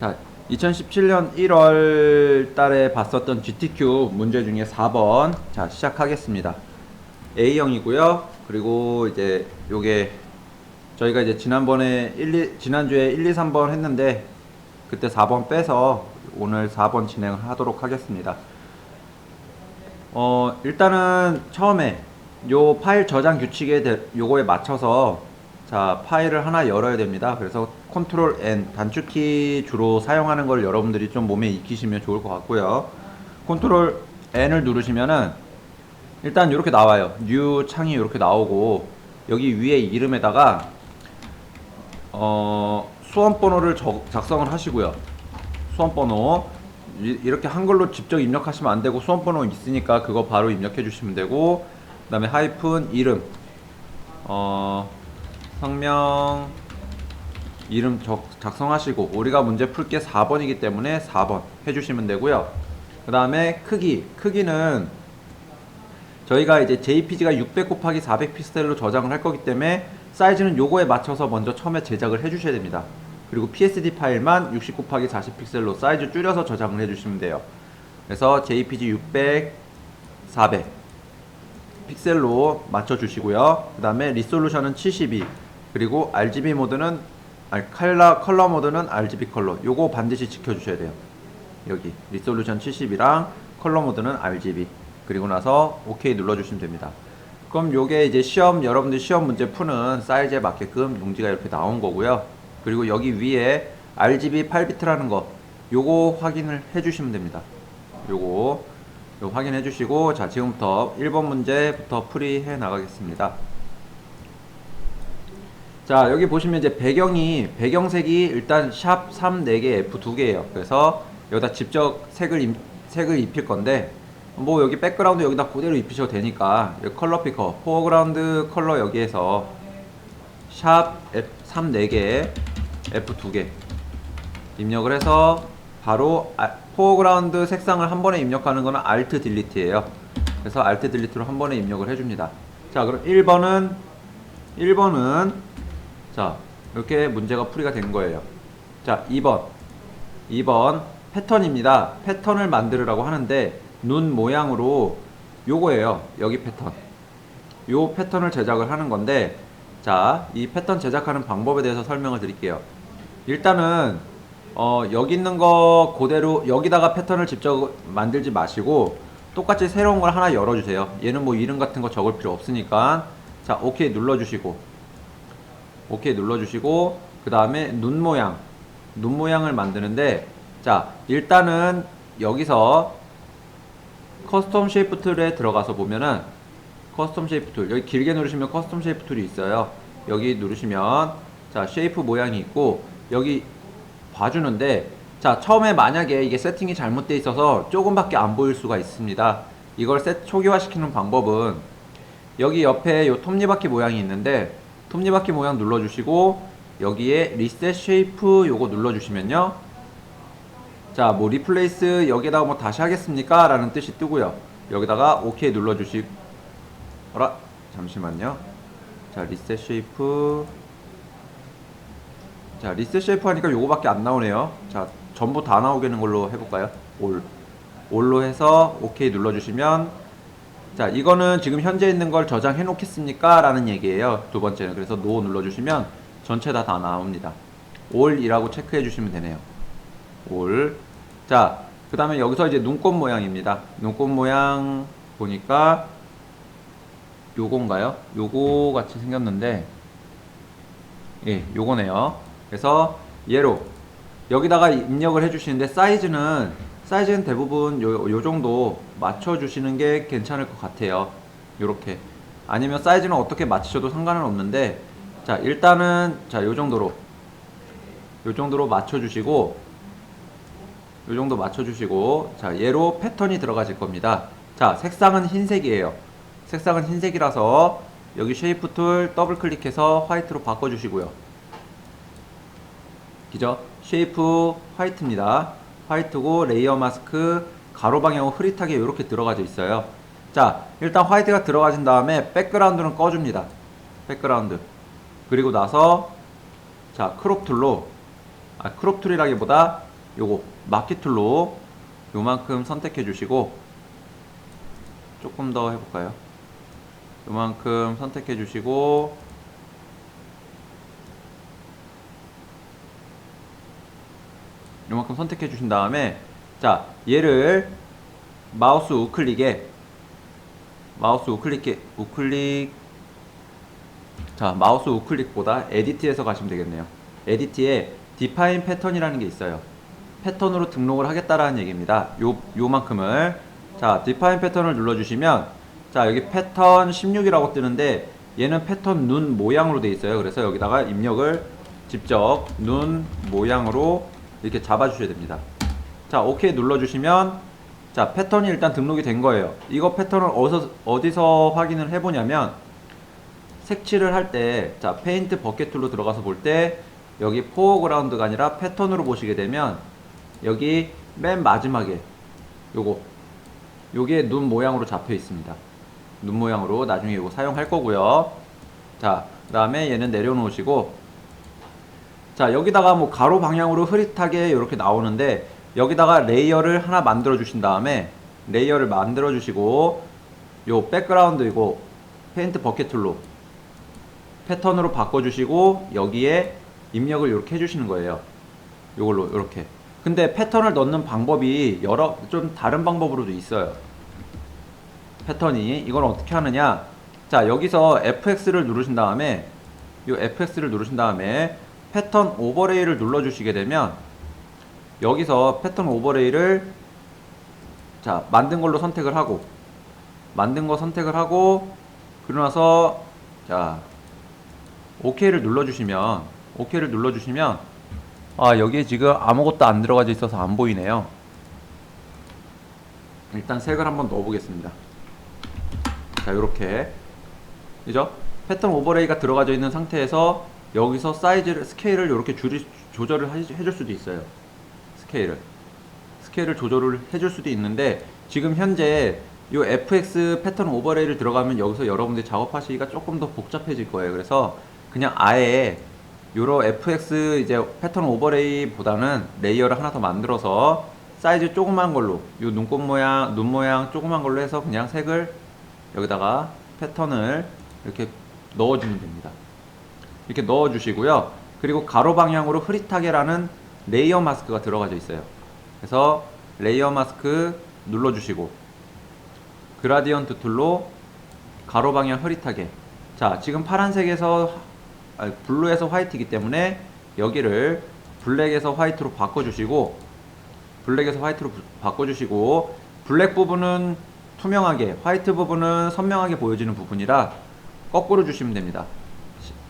자, 2017년 1월 달에 봤었던 GTQ 문제 중에 4번. 자, 시작하겠습니다. A형이고요. 그리고 이제 요게 저희가 이제 지난주에 1, 2, 3번 했는데 그때 4번 빼서 오늘 4번 진행을 하도록 하겠습니다. 일단은 처음에 요 파일 저장 규칙에 요거에 맞춰서 자, 파일을 하나 열어야 됩니다. 그래서 컨트롤 N 단축키 주로 사용하는 걸 여러분들이 좀 몸에 익히시면 좋을 것 같고요. 컨트롤 N을 누르시면은 일단 이렇게 나와요. 뉴 창이 이렇게 나오고 여기 위에 이름에다가 수험번호를 작성을 하시고요. 수험번호 이렇게 한글로 직접 입력하시면 안 되고 수험번호 있으니까 그거 바로 입력해 주시면 되고, 그 다음에 하이픈 이름, 성명 이름 작성하시고, 우리가 문제 풀 게 4번이기 때문에 4번 해주시면 되고요. 그 다음에 크기는 저희가 이제 JPG가 600 곱하기 400 픽셀로 저장을 할 거기 때문에 사이즈는 요거에 맞춰서 먼저 처음에 제작을 해주셔야 됩니다. 그리고 PSD 파일만 60 곱하기 40 픽셀로 사이즈 줄여서 저장을 해주시면 돼요. 그래서 JPG 600, 400 픽셀로 맞춰주시고요. 그 다음에 리솔루션은 72, 그리고 RGB 모드는 컬러 모드는 RGB 컬러, 요거 반드시 지켜주셔야 돼요. 여기 리솔루션 70이랑 컬러 모드는 RGB, 그리고 나서 OK 눌러주시면 됩니다. 그럼 요게 이제 여러분들 시험 문제 푸는 사이즈에 맞게끔 용지가 이렇게 나온 거고요. 그리고 여기 위에 RGB 8비트라는 거, 요거 확인을 해주시면 됩니다. 요거 확인해 주시고, 자, 지금부터 1번 문제부터 풀이해 나가겠습니다. 자, 여기 보시면 이제 배경색이 일단 샵 3 4개, F 2개예요. 그래서 여기다 직접 색을 입힐 건데, 뭐 여기 백그라운드 여기다 그대로 입히셔도 되니까 여기 컬러 피커 포어그라운드 컬러 여기에서 샵 3 4개, F 2개 입력을 해서 바로 포어그라운드 색상을 한 번에 입력하는 거는 Alt 딜리트예요. 그래서 Alt 딜리트로 한 번에 입력을 해줍니다. 자, 그럼 1번은 자, 이렇게 문제가 풀이가 된 거예요. 자, 2번 패턴입니다. 패턴을 만들으라고 하는데 눈 모양으로 요거예요. 여기 패턴. 요 패턴을 제작을 하는 건데, 자, 이 패턴 제작하는 방법에 대해서 설명을 드릴게요. 일단은 여기 있는 거 그대로 여기다가 패턴을 직접 만들지 마시고 똑같이 새로운 걸 하나 열어주세요. 얘는 뭐 이름 같은 거 적을 필요 없으니까. 자, OK 눌러주시고 그 다음에 눈 모양을 만드는데, 자, 일단은 여기서 커스텀 쉐이프 툴에 들어가서 보면은 커스텀 쉐이프 툴, 여기 길게 누르시면 커스텀 쉐이프 툴이 있어요. 여기 누르시면 자, 쉐이프 모양이 있고 여기 봐주는데, 자, 처음에 만약에 이게 세팅이 잘못되어 있어서 조금밖에 안 보일 수가 있습니다. 이걸 초기화 시키는 방법은 여기 옆에 요 톱니바퀴 모양이 있는데 톱니바퀴 모양 눌러주시고 여기에 리셋 쉐이프 요거 눌러주시면요, 자, 뭐 리플레이스 여기다가 뭐 다시 하겠습니까? 라는 뜻이 뜨고요. 여기다가 OK 잠시만요. 자, 리셋 쉐이프. 자, 리셋 쉐이프 하니까 요거밖에 안 나오네요. 자, 전부 다 나오게는 걸로 해볼까요? 올로 해서 OK 눌러주시면, 자, 이거는 지금 현재 있는 걸 저장해 놓겠습니까? 라는 얘기예요. 두 번째는. 그래서 NO 눌러주시면 전체 다 나옵니다. 올이라고 체크해 주시면 되네요. 올. 자, 그 다음에 여기서 이제 눈꽃 모양입니다. 눈꽃 모양 보니까 요건가요? 요거 같이 생겼는데, 예, 요거네요. 그래서 얘로 여기다가 입력을 해주시는데 사이즈는 대부분 요 정도 맞춰주시는 게 괜찮을 것 같아요. 요렇게. 아니면 사이즈는 어떻게 맞추셔도 상관은 없는데, 자, 일단은 자, 요 정도로 맞춰주시고, 자, 얘로 패턴이 들어가질 겁니다. 자, 색상은 흰색이에요. 색상은 흰색이라서 여기 쉐이프 툴 더블 클릭해서 화이트로 바꿔주시고요. 그죠? 쉐이프 화이트입니다. 화이트고 레이어 마스크 가로 방향으로 흐릿하게 이렇게 들어가져 있어요. 자, 일단 화이트가 들어가진 다음에 백그라운드는 꺼줍니다. 백그라운드. 그리고 나서 자, 크롭 툴이라기보다 요거 마키 툴로 요만큼 선택해 주시고 조금 더 해볼까요? 요만큼 선택해 주시고 요만큼 선택해 주신 다음에 자 얘를 마우스 우클릭 자 마우스 우클릭보다 에디트에서 가시면 되겠네요. 에디트에 디파인 패턴이라는 게 있어요. 패턴으로 등록을 하겠다라는 얘기입니다. 요만큼을 자 디파인 패턴을 눌러주시면 자 여기 패턴 16이라고 뜨는데 얘는 패턴 눈 모양으로 돼 있어요. 그래서 여기다가 입력을 직접 눈 모양으로 이렇게 잡아주셔야 됩니다. 자 오케이 눌러주시면 자 패턴이 일단 등록이 된 거예요. 이거 패턴을 어디서 확인을 해보냐면 색칠을 할 때 자 페인트 버켓 툴로 들어가서 볼 때 여기 포어그라운드가 아니라 패턴으로 보시게 되면 여기 맨 마지막에 요게 눈 모양으로 잡혀 있습니다. 눈 모양으로 나중에 이거 사용할 거고요. 자 그 다음에 얘는 내려놓으시고 자 여기다가 뭐 가로 방향으로 흐릿하게 이렇게 나오는데 여기다가 레이어를 하나 만들어 주신 다음에 레이어를 만들어 주시고 요 백그라운드 이거 페인트 버켓 툴로 패턴으로 바꿔 주시고 여기에 입력을 이렇게 해 주시는 거예요. 요걸로 이렇게. 근데 패턴을 넣는 방법이 좀 다른 방법으로도 있어요. 패턴이 이걸 어떻게 하느냐? 자 여기서 FX를 누르신 다음에 요 FX를 누르신 다음에 패턴 오버레이를 눌러 주시게 되면 여기서 패턴 오버레이를 자 만든 걸로 선택을 하고 그러고 나서 자 OK를 눌러주시면 아 여기에 지금 아무것도 안 들어가져 있어서 안 보이네요. 일단 색을 한번 넣어 보겠습니다. 자 요렇게 그죠? 패턴 오버레이가 들어가져 있는 상태에서 여기서 스케일을 이렇게 조절을 해줄 수도 있어요. 스케일을 조절을 해줄 수도 있는데 지금 현재 요 FX 패턴 오버레이를 들어가면 여기서 여러분들이 작업하시기가 조금 더 복잡해질 거예요. 그래서 그냥 아예 요런 FX 이제 패턴 오버레이 보다는 레이어를 하나 더 만들어서 사이즈 조그만 걸로 요 눈 모양 조그만 걸로 해서 그냥 색을 여기다가 패턴을 이렇게 넣어주면 됩니다. 이렇게 넣어주시고요. 그리고 가로 방향으로 흐릿하게라는 레이어 마스크가 들어가져 있어요. 그래서 레이어 마스크 눌러주시고 그라디언트 툴로 가로 방향 흐릿하게 자 지금 파란색에서 블루에서 화이트이기 때문에 여기를 블랙에서 화이트로 바꿔주시고 블랙 부분은 투명하게 화이트 부분은 선명하게 보여지는 부분이라 거꾸로 주시면 됩니다.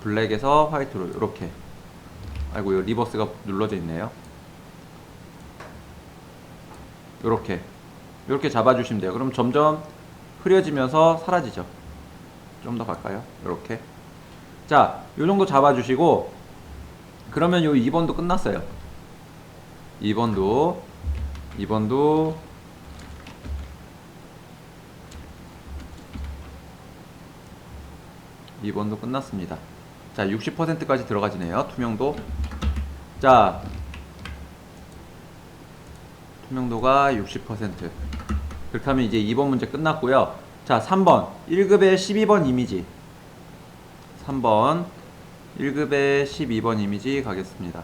블랙에서 화이트로 이렇게 아이고 이 리버스가 눌러져 있네요. 이렇게 잡아주시면 돼요. 그럼 점점 흐려지면서 사라지죠. 좀 더 갈까요? 이렇게 자 요정도 잡아주시고 그러면 요 2번도 끝났어요. 2번도 끝났습니다. 자 60%까지 들어가지네요. 투명도 자 투명도가 60% 그렇게 하면 이제 2번 문제 끝났고요. 자 3번 1급의 12번 이미지 3번 1급의 12번 이미지 가겠습니다.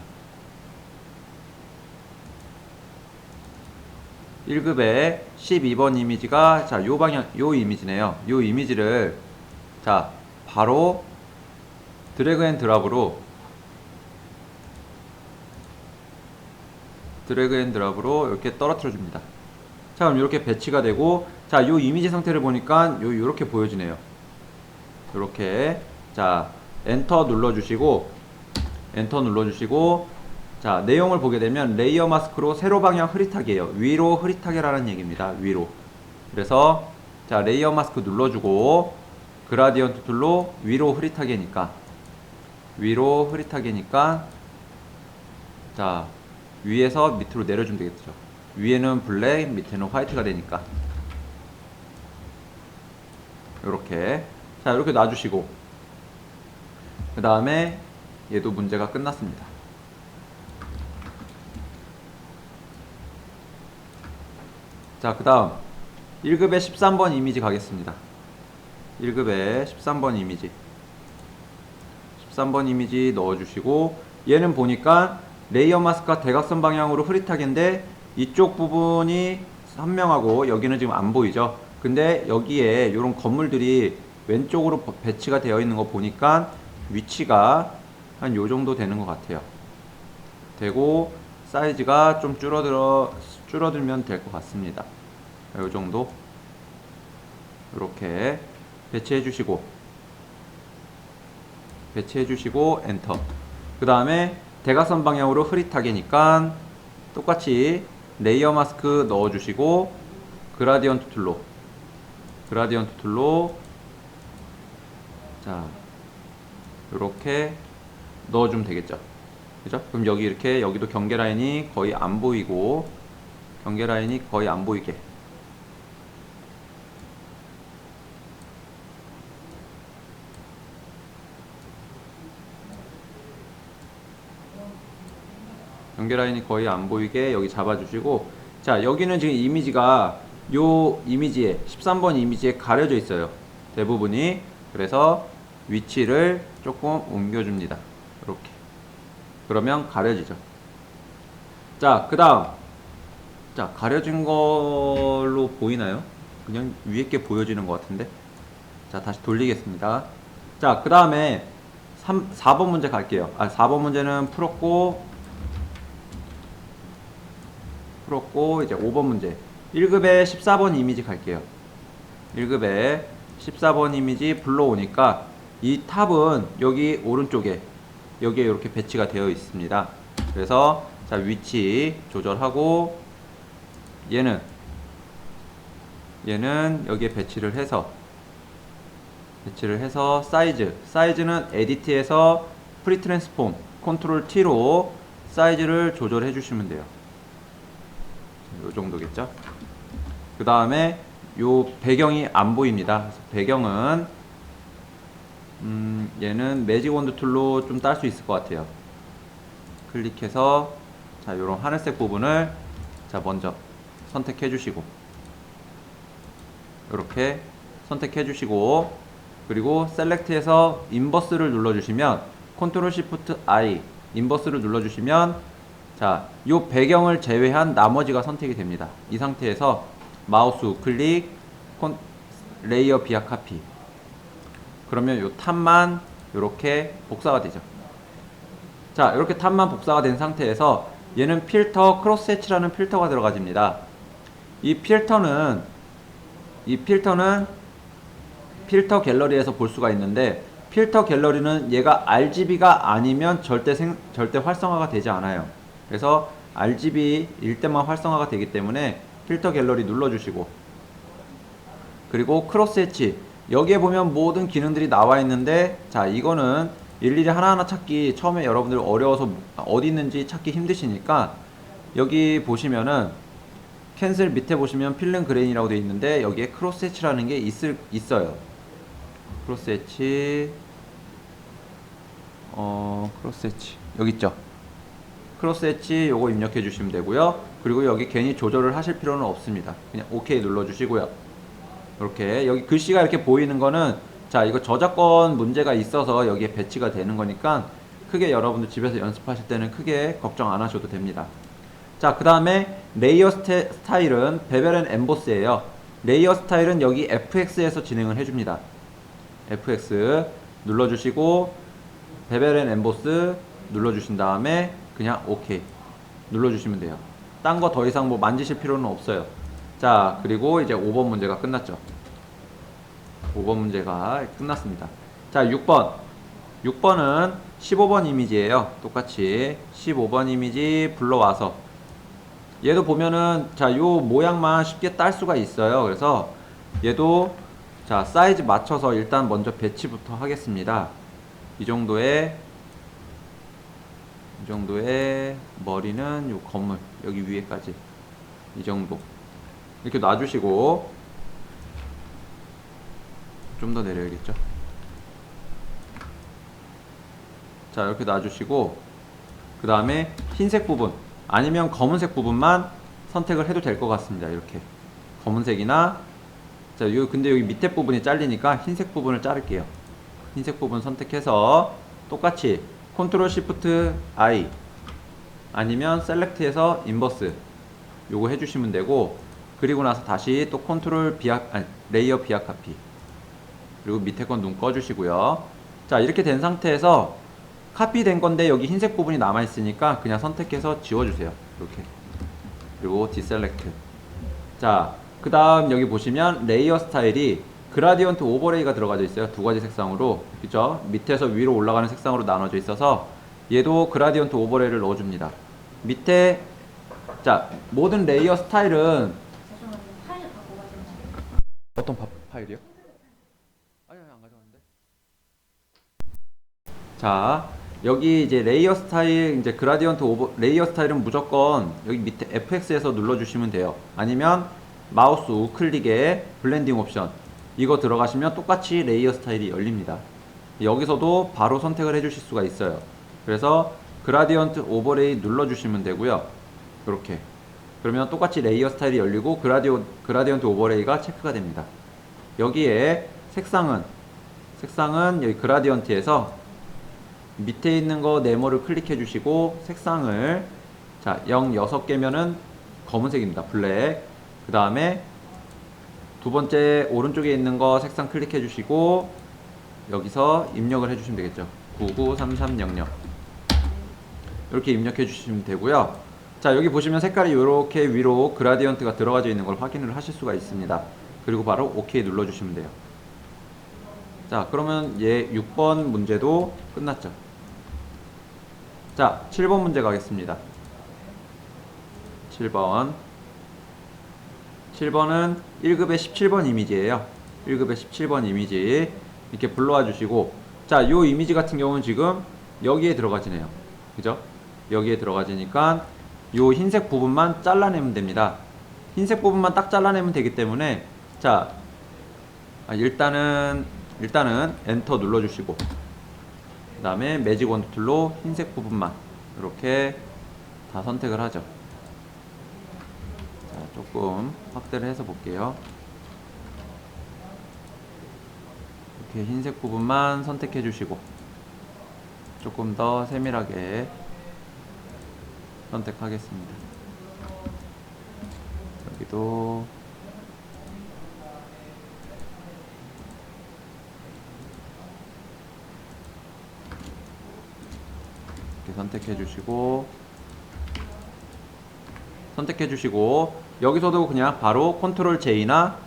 1급의 12번 이미지가 자 요 방향 요 이미지네요. 요 이미지를 자 바로 드래그 앤 드랍으로 이렇게 떨어뜨려 줍니다. 자 그럼 이렇게 배치가 되고 자 요 이미지 상태를 보니까 요렇게 보여지네요. 요렇게 자 엔터 눌러주시고 자 내용을 보게 되면 레이어 마스크로 세로 방향 흐릿하게요. 위로 흐릿하게라는 얘기입니다. 위로. 그래서 자 레이어 마스크 눌러주고 그라디언트 툴로 위로 흐릿하게니까 자 위에서 밑으로 내려주면 되겠죠. 위에는 블랙 밑에는 화이트가 되니까 요렇게 자 이렇게 놔주시고 그 다음에 얘도 문제가 끝났습니다. 자, 그 다음 1급에 13번 이미지 가겠습니다. 1급에 13번 이미지 13번 이미지 넣어주시고, 얘는 보니까 레이어 마스크가 대각선 방향으로 흐릿하게인데 이쪽 부분이 선명하고 여기는 지금 안 보이죠. 근데 여기에 이런 건물들이 왼쪽으로 배치가 되어 있는 거 보니까 위치가 한 요 정도 되는 것 같아요. 되고 사이즈가 좀 줄어들면 될 것 같습니다. 요 정도 이렇게 배치해 주시고 엔터. 그 다음에 대각선 방향으로 흐릿하게니까 똑같이 레이어 마스크 넣어주시고 그라디언트 툴로 자 이렇게 넣어주면 되겠죠. 그죠? 그럼 여기 이렇게 여기도 경계 라인이 거의 안 보이고, 경계 라인이 거의 안 보이게 여기 잡아주시고, 자 여기는 지금 이미지가 요 이미지에 13번 이미지에 가려져 있어요, 대부분이. 그래서 위치를 조금 옮겨줍니다. 이렇게. 그러면 가려지죠. 자, 그 다음. 자, 가려진 걸로 보이나요? 그냥 위에 게 보여지는 것 같은데. 자, 다시 돌리겠습니다. 자, 그 다음에 4번 문제 갈게요. 4번 문제는 풀었고, 이제 5번 문제. 1급에 14번 이미지 갈게요. 1급에 14번 이미지 불러오니까 이 탑은 여기 오른쪽에 여기에 이렇게 배치가 되어 있습니다. 그래서 자 위치 조절하고 얘는 여기에 배치를 해서 사이즈는 에디트에서 프리 트랜스폼 컨트롤 T로 사이즈를 조절해 주시면 돼요. 요 정도겠죠. 그 다음에 요 배경이 안 보입니다. 배경은 얘는 매직 원드 툴로 좀 딸 수 있을 것 같아요. 클릭해서 자 요런 하늘색 부분을 자 먼저 선택해 주시고, 이렇게 선택해 주시고, 그리고 셀렉트에서 인버스를 눌러 주시면 컨트롤 시프트 I 인버스를 눌러 주시면 자 요 배경을 제외한 나머지가 선택이 됩니다. 이 상태에서 마우스 우클릭 레이어 비아 카피. 그러면 요 탑만 이렇게 복사가 되죠. 자 이렇게 탑만 복사가 된 상태에서 얘는 필터 크로스 해치라는 필터가 들어가집니다. 이 필터는 필터 갤러리에서 볼 수가 있는데, 필터 갤러리는 얘가 RGB가 아니면 절대 활성화가 되지 않아요. 그래서 RGB일 때만 활성화가 되기 때문에 필터 갤러리 눌러주시고, 그리고 크로스 해치, 여기에 보면 모든 기능들이 나와 있는데, 자 이거는 일일이 하나하나 찾기 처음에 여러분들 어려워서 어디 있는지 찾기 힘드시니까 여기 보시면은 캔슬 밑에 보시면 필름 그레인이라고 되어 있는데 여기에 크로스 해치라는 게 있어요. 크로스 해치 크로스 해치 여기 있죠. 크로스 해치 요거 입력해 주시면 되고요. 그리고 여기 괜히 조절을 하실 필요는 없습니다. 그냥 OK 눌러 주시고요. 이렇게 여기 글씨가 이렇게 보이는 거는 자 이거 저작권 문제가 있어서 여기에 배치가 되는 거니까 크게 여러분들 집에서 연습하실 때는 크게 걱정 안 하셔도 됩니다. 자 그 다음에 레이어 스타일은 베벨 앤 엠보스예요. 레이어 스타일은 여기 FX에서 진행을 해줍니다. FX 눌러주시고 베벨 앤 엠보스 눌러주신 다음에 그냥 OK 눌러주시면 돼요. 딴 거 더 이상 뭐 만지실 필요는 없어요. 자 그리고 이제 5번 문제가 끝났죠. 5번 문제가 끝났습니다. 자 6번은 15번 이미지예요. 똑같이 15번 이미지 불러와서 얘도 보면은 자 요 모양만 쉽게 딸 수가 있어요. 그래서 얘도 자 사이즈 맞춰서 일단 먼저 배치부터 하겠습니다. 이 정도의 머리는 요 건물 여기 위에까지 이 정도 이렇게 놔주시고, 좀 더 내려야겠죠. 자 이렇게 놔주시고, 그 다음에 흰색 부분 아니면 검은색 부분만 선택을 해도 될 것 같습니다. 이렇게 검은색이나 자, 근데 여기 밑에 부분이 잘리니까 흰색 부분을 자를게요. 흰색 부분 선택해서 똑같이 컨트롤 시프트 I 아니면 셀렉트해서 인버스 요거 해주시면 되고, 그리고 나서 다시 또 컨트롤 레이어 비약 카피, 그리고 밑에 건 눈 꺼주시고요. 자, 이렇게 된 상태에서 카피 된 건데 여기 흰색 부분이 남아 있으니까 그냥 선택해서 지워주세요. 이렇게. 그리고 디셀렉트. 자, 그 다음 여기 보시면 레이어 스타일이 그라디언트 오버레이가 들어가져 있어요. 두 가지 색상으로. 그죠? 밑에서 위로 올라가는 색상으로 나눠져 있어서 얘도 그라디언트 오버레이를 넣어줍니다. 밑에 자, 모든 레이어 스타일은 죄송한데 파일 갖고 가시면 어떤 파일이요? 아니, 안 가져왔는데. 자, 여기 이제 레이어 스타일, 이제 그라디언트 레이어 스타일은 무조건 여기 밑에 FX에서 눌러주시면 돼요. 아니면 마우스 우클릭에 블렌딩 옵션 이거 들어가시면 똑같이 레이어 스타일이 열립니다. 여기서도 바로 선택을 해주실 수가 있어요. 그래서 그라디언트 오버레이 눌러주시면 되고요. 이렇게. 그러면 똑같이 레이어 스타일이 열리고 그라디언트 오버레이가 체크가 됩니다. 여기에 색상은 여기 그라디언트에서 밑에 있는 거 네모를 클릭해 주시고 색상을 자 6개면은 검은색입니다. 블랙. 그 다음에 두 번째 오른쪽에 있는 거 색상 클릭해 주시고 여기서 입력을 해 주시면 되겠죠. 993300 이렇게 입력해 주시면 되고요. 자, 여기 보시면 색깔이 이렇게 위로 그라디언트가 들어가져 있는 걸 확인을 하실 수가 있습니다. 그리고 바로 OK 눌러 주시면 돼요. 자, 그러면 얘 6번 문제도 끝났죠. 자, 7번 문제 가겠습니다. 7번은 1급의 17번 이미지예요. 1급의 17번 이미지 이렇게 불러와 주시고, 자, 요 이미지 같은 경우는 지금 여기에 들어가지네요. 그죠? 여기에 들어가지니까 요 흰색 부분만 잘라내면 됩니다. 흰색 부분만 딱 잘라내면 되기 때문에 자, 일단은 엔터 눌러주시고 그 다음에 매직 원두 툴로 흰색 부분만 이렇게 다 선택을 하죠. 자, 조금 확대를 해서 볼게요. 이렇게 흰색 부분만 선택해 주시고 조금 더 세밀하게 선택하겠습니다. 여기도 이렇게 선택해 주시고 여기서도 그냥 바로 컨트롤 J나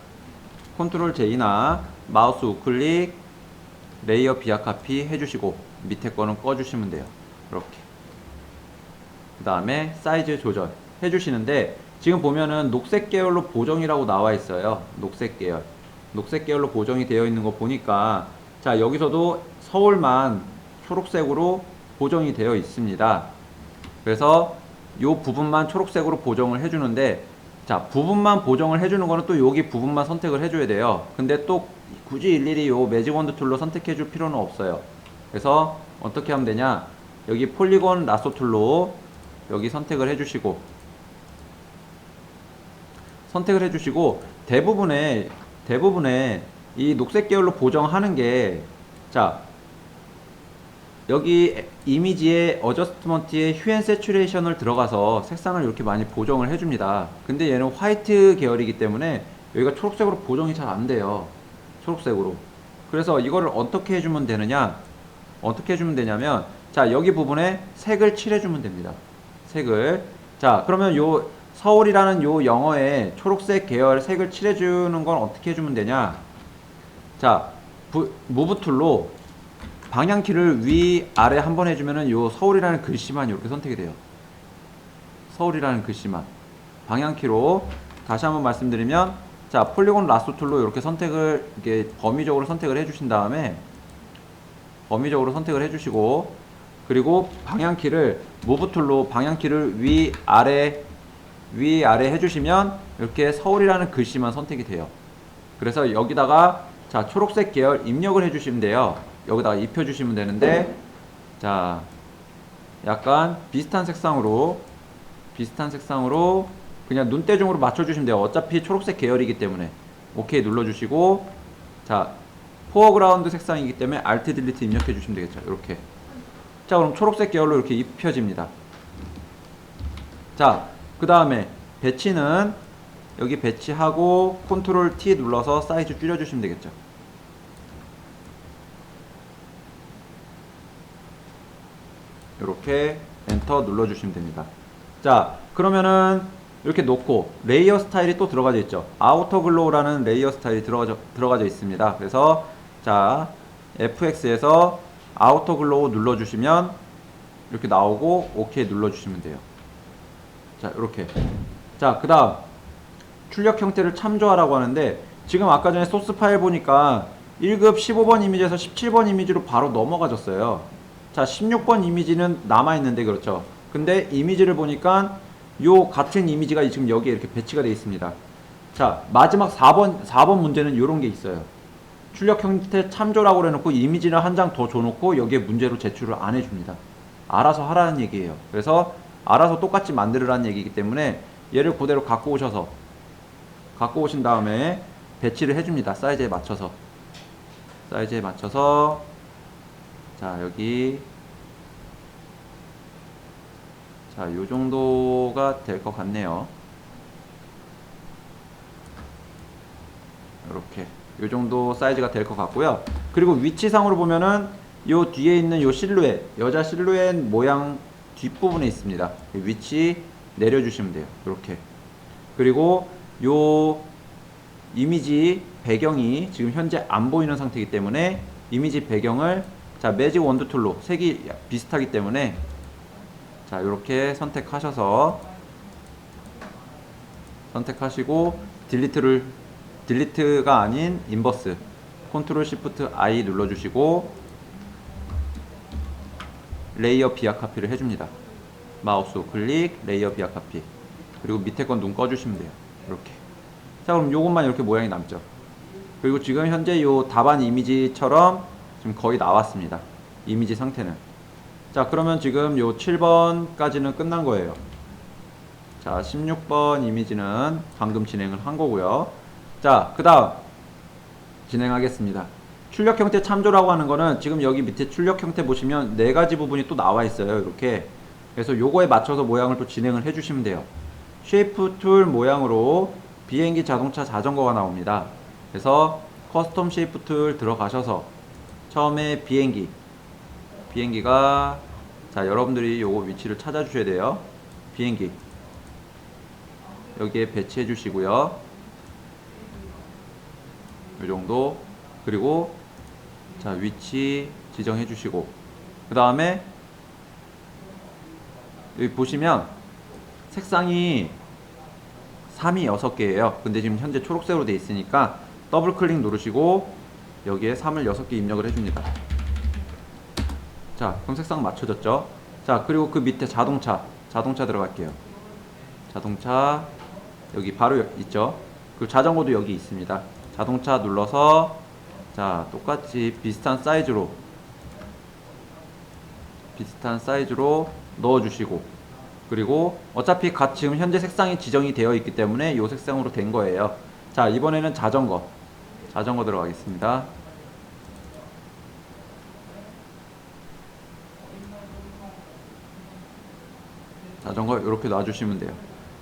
마우스 우클릭 레이어 비약 카피 해주시고 밑에 거는 꺼주시면 돼요. 이렇게. 그 다음에 사이즈 조절 해주시는데 지금 보면은 녹색 계열로 보정이라고 나와 있어요. 녹색 계열로 보정이 되어 있는 거 보니까 자, 여기서도 서울만 초록색으로 보정이 되어 있습니다. 그래서 요 부분만 초록색으로 보정을 해주는데 자, 부분만 보정을 해주는 거는 또 여기 부분만 선택을 해줘야 돼요. 근데 또 굳이 일일이 요 매직 원드 툴로 선택해 줄 필요는 없어요. 그래서 어떻게 하면 되냐, 여기 폴리곤 라소 툴로 여기 선택을 해주시고 대부분의 이 녹색 계열로 보정하는 게 자, 여기 이미지의 어저스트먼트에 휴 앤 세츄레이션을 들어가서 색상을 이렇게 많이 보정을 해줍니다. 근데 얘는 화이트 계열이기 때문에 여기가 초록색으로 보정이 잘 안 돼요. 초록색으로. 그래서 이거를 어떻게 해주면 되냐면 자, 여기 부분에 색을 칠해주면 됩니다. 색을. 자, 그러면 요 서울이라는 요 영어에 초록색 계열 색을 칠해주는 건 어떻게 해주면 되냐. 자, 무브 툴로 방향키를 위 아래 한번 해주면은 요 서울이라는 글씨만 이렇게 선택이 돼요. 서울이라는 글씨만 방향키로 다시 한번 말씀드리면 자, 폴리곤 라소 툴로 이렇게 이렇게 범위적으로 선택을 해주신 다음에 해주시고 그리고 방향키를 무브 툴로 방향키를 위 아래 해주시면 이렇게 서울이라는 글씨만 선택이 돼요. 그래서 여기다가 자, 초록색 계열 입력을 해주시면 돼요. 여기다가 입혀주시면 되는데 자, 약간 비슷한 색상으로 그냥 눈대중으로 맞춰주시면 돼요. 어차피 초록색 계열이기 때문에. 오케이 눌러주시고, 자, 포어그라운드 색상이기 때문에 Alt 딜리트 입력해 주시면 되겠죠. 이렇게. 자, 그럼 초록색 계열로 이렇게 입혀집니다. 자, 그 다음에 배치는 여기 배치하고 컨트롤 T 눌러서 사이즈 줄여주시면 되겠죠. 이렇게 엔터 눌러주시면 됩니다. 자, 그러면은 이렇게 놓고 레이어 스타일이 또 들어가져 있죠. 아우터 글로우라는 레이어 스타일이 들어가져 있습니다. 그래서 자, FX에서 아우터 글로우 눌러주시면 이렇게 나오고 오케이 눌러주시면 돼요. 자, 이렇게. 자, 그 다음 출력 형태를 참조하라고 하는데, 지금 아까 전에 소스 파일 보니까 1급 15번 이미지에서 17번 이미지로 바로 넘어가졌어요. 자, 16번 이미지는 남아있는데, 그렇죠. 근데 이미지를 보니까 요 같은 이미지가 지금 여기에 이렇게 배치가 되어 있습니다. 자, 마지막 4번 문제는 요런 게 있어요. 출력 형태 참조라고 해놓고 이미지를 한 장 더 줘놓고 여기에 문제로 제출을 안 해줍니다. 알아서 하라는 얘기예요. 그래서 알아서 똑같이 만들으라는 얘기이기 때문에 얘를 그대로 갖고 오신 다음에 배치를 해줍니다. 사이즈에 맞춰서. 자, 여기 자, 요 정도가 될 것 같네요. 이렇게 요 정도 사이즈가 될 것 같고요. 그리고 위치상으로 보면은 요 뒤에 있는 요 실루엣, 여자 실루엣 모양 뒷부분에 있습니다. 위치 내려주시면 돼요. 이렇게. 그리고 요 이미지 배경이 지금 현재 안 보이는 상태이기 때문에 이미지 배경을 자, 매직 원두 툴로 색이 비슷하기 때문에 자, 이렇게 선택하시고 딜리트가 아닌 인버스 컨트롤 시프트 I 눌러주시고 레이어 비약 카피를 해줍니다. 마우스 클릭 레이어 비약 카피, 그리고 밑에 건 눈 꺼주시면 돼요. 이렇게. 자, 그럼 요것만 이렇게 모양이 남죠. 그리고 지금 현재 요 답안 이미지처럼 지금 거의 나왔습니다. 이미지 상태는. 자, 그러면 지금 요 7번까지는 끝난 거예요. 자, 16번 이미지는 방금 진행을 한 거고요. 자, 그 다음 진행하겠습니다. 출력 형태 참조라고 하는 거는 지금 여기 밑에 출력 형태 보시면 네 가지 부분이 또 나와 있어요. 이렇게. 그래서 요거에 맞춰서 모양을 또 진행을 해주시면 돼요. 쉐이프 툴 모양으로 비행기, 자동차, 자전거가 나옵니다. 그래서 커스텀 쉐이프 툴 들어가셔서 처음에 비행기가 자, 여러분들이 요거 위치를 찾아주셔야 돼요. 비행기 여기에 배치해 주시고요. 요 정도. 그리고 자, 위치 지정해 주시고, 그 다음에 여기 보시면 색상이 3이 6개예요. 근데 지금 현재 초록색으로 되어 있으니까 더블 클릭 누르시고 여기에 3을 6개 입력을 해줍니다. 자, 그럼 색상 맞춰졌죠? 자, 그리고 그 밑에 자동차 들어갈게요. 자동차 여기 바로 있죠? 그리고 자전거도 여기 있습니다. 자동차 눌러서 자, 똑같이 비슷한 사이즈로 넣어주시고, 그리고 어차피 지금 현재 색상이 지정이 되어 있기 때문에 이 색상으로 된 거예요. 자, 이번에는 자전거 들어가겠습니다. 자전거 이렇게 놔주시면 돼요.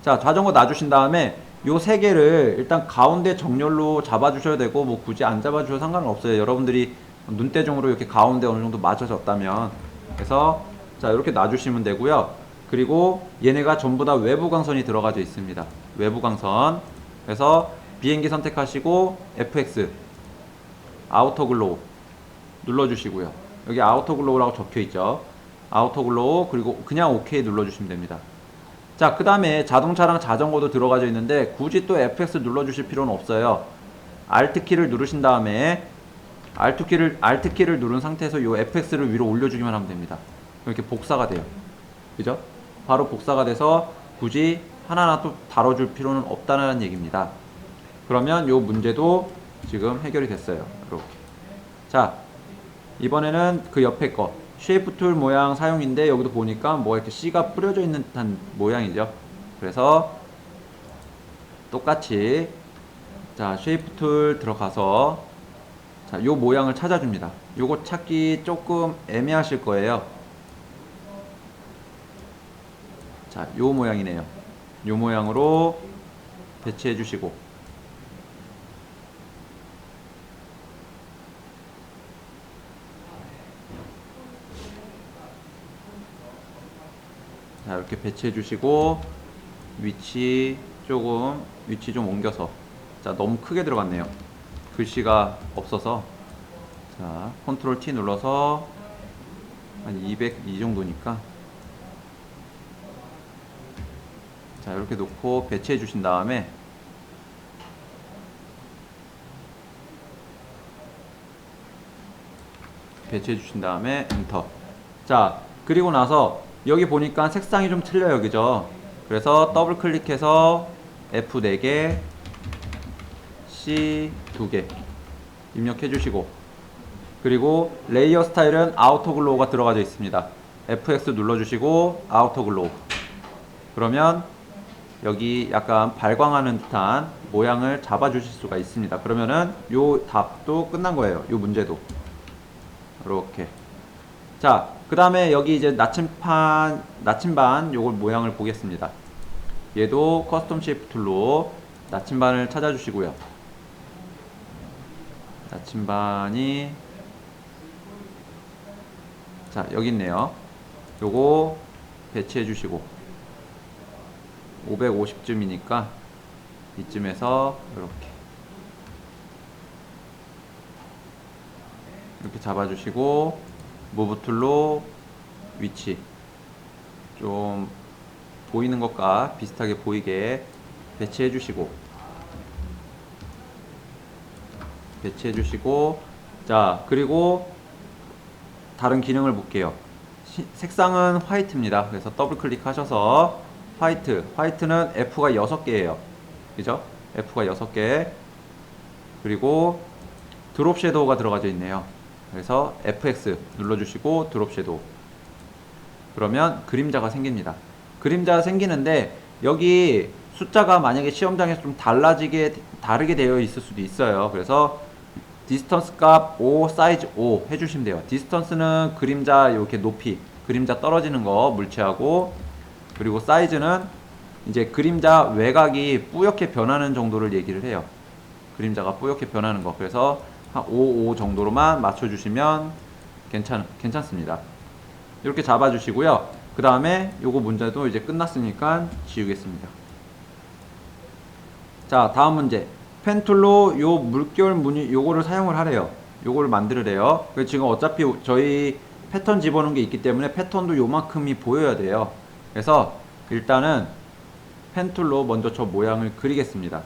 자, 자전거 놔주신 다음에 요 세 개를 일단 가운데 정렬로 잡아주셔야 되고, 뭐 굳이 안 잡아주셔도 상관은 없어요. 여러분들이 눈대중으로 이렇게 가운데 어느 정도 맞춰졌다면. 그래서 자, 이렇게 놔주시면 되고요. 그리고 얘네가 전부 다 외부 광선이 들어가져 있습니다. 외부 광선. 그래서 비행기 선택하시고 FX 아우터 글로우 눌러주시고요. 여기 아우터 글로우라고 적혀 있죠. 아우터 글로우, 그리고 그냥 OK 눌러주시면 됩니다. 자, 그 다음에 자동차랑 자전거도 들어가져 있는데 굳이 또 FX 눌러주실 필요는 없어요. Alt 키를 누르신 다음에 Alt 키를 누른 상태에서 이 FX를 위로 올려주기만 하면 됩니다. 이렇게 복사가 돼요. 그죠? 바로 복사가 돼서 굳이 하나하나 또 다뤄줄 필요는 없다는 얘기입니다. 그러면 이 문제도 지금 해결이 됐어요. 이렇게. 자, 이번에는 그 옆에 거 쉐이프 툴 모양 사용인데, 여기도 보니까 뭐 이렇게 C가 뿌려져 있는 듯한 모양이죠. 그래서 똑같이 자 쉐이프 툴 들어가서 자 요 모양을 찾아줍니다. 요거 찾기 조금 애매하실 거예요. 자 요 모양이네요. 요 모양으로 배치해 주시고 자 이렇게 배치해 주시고 위치 좀 옮겨서 자 너무 크게 들어갔네요. 글씨가 없어서 자 컨트롤 T 눌러서 한 200 이 정도니까 자 이렇게 놓고 배치해 주신 다음에 엔터. 자 그리고 나서 여기 보니까 색상이 좀 틀려요, 그죠? 그래서 더블 클릭해서 F 4개, C 2개 입력해 주시고 그리고 레이어 스타일은 아우터 글로우가 들어가져 있습니다. FX 눌러주시고 아우터 글로우. 그러면 여기 약간 발광하는 듯한 모양을 잡아 주실 수가 있습니다. 그러면은 요 답도 끝난 거예요. 요 문제도 이렇게. 자 그 다음에 여기 이제 나침반 요걸 모양을 보겠습니다. 얘도 커스텀 쉐이프 툴로 나침반을 찾아주시고요. 나침반이 자 여기 있네요. 요거 배치해 주시고 550쯤이니까 이쯤에서 이렇게 잡아주시고 무브 툴로 위치 좀 보이는 것과 비슷하게 보이게 배치해 주시고 자 그리고 다른 기능을 볼게요. 색상은 화이트입니다. 그래서 더블 클릭하셔서 화이트는 F가 6개예요. 그죠? F가 6개. 그리고 드롭 섀도우가 들어가져 있네요. 그래서 FX 눌러주시고 드롭 섀도우. 그러면 그림자가 생깁니다. 그림자가 생기는데 여기 숫자가 만약에 시험장에서 좀 다르게 되어 있을 수도 있어요. 그래서 디스턴스 값 5, 사이즈 5 해주시면 돼요. 디스턴스는 그림자 이렇게 높이, 그림자 떨어지는 거 물체하고, 그리고 사이즈는 이제 그림자 외곽이 뿌옇게 변하는 정도를 얘기를 해요. 그림자가 뿌옇게 변하는 거. 그래서 한 5, 5 정도로만 맞춰주시면 괜찮습니다. 이렇게 잡아주시고요. 그 다음에 요거 문제도 이제 끝났으니까 지우겠습니다. 자, 다음 문제. 펜 툴로 요 물결 무늬 요거를 사용을 하래요. 요거를 만들으래요. 지금 어차피 저희 패턴 집어넣은 게 있기 때문에 패턴도 요만큼이 보여야 돼요. 그래서 일단은 펜 툴로 먼저 저 모양을 그리겠습니다.